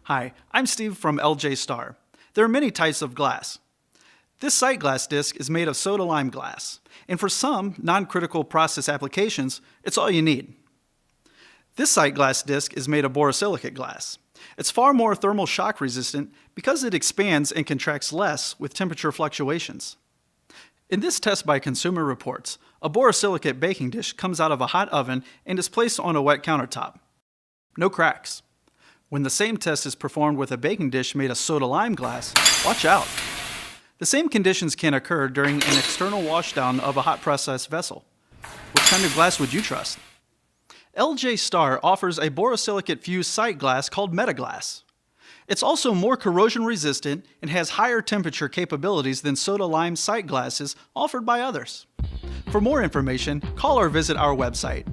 Hi, I'm Steve from LJ Star. There are many types of glass. This sight glass disc is made of soda lime glass, and for some non-critical process applications, it's all you need. This sight glass disc is made of borosilicate glass. It's far more thermal shock resistant because it expands and contracts less with temperature fluctuations. In this test by Consumer Reports, a borosilicate baking dish comes out of a hot oven and is placed on a wet countertop. No cracks. When the same test is performed with a baking dish made of soda lime glass, watch out. The same conditions can occur during an external washdown of a hot process vessel. Which kind of glass would you trust? LJ Star offers a borosilicate fused sight glass called METAGLAS. It's also more corrosion resistant and has higher temperature capabilities than soda lime sight glasses offered by others. For more information, call or visit our website.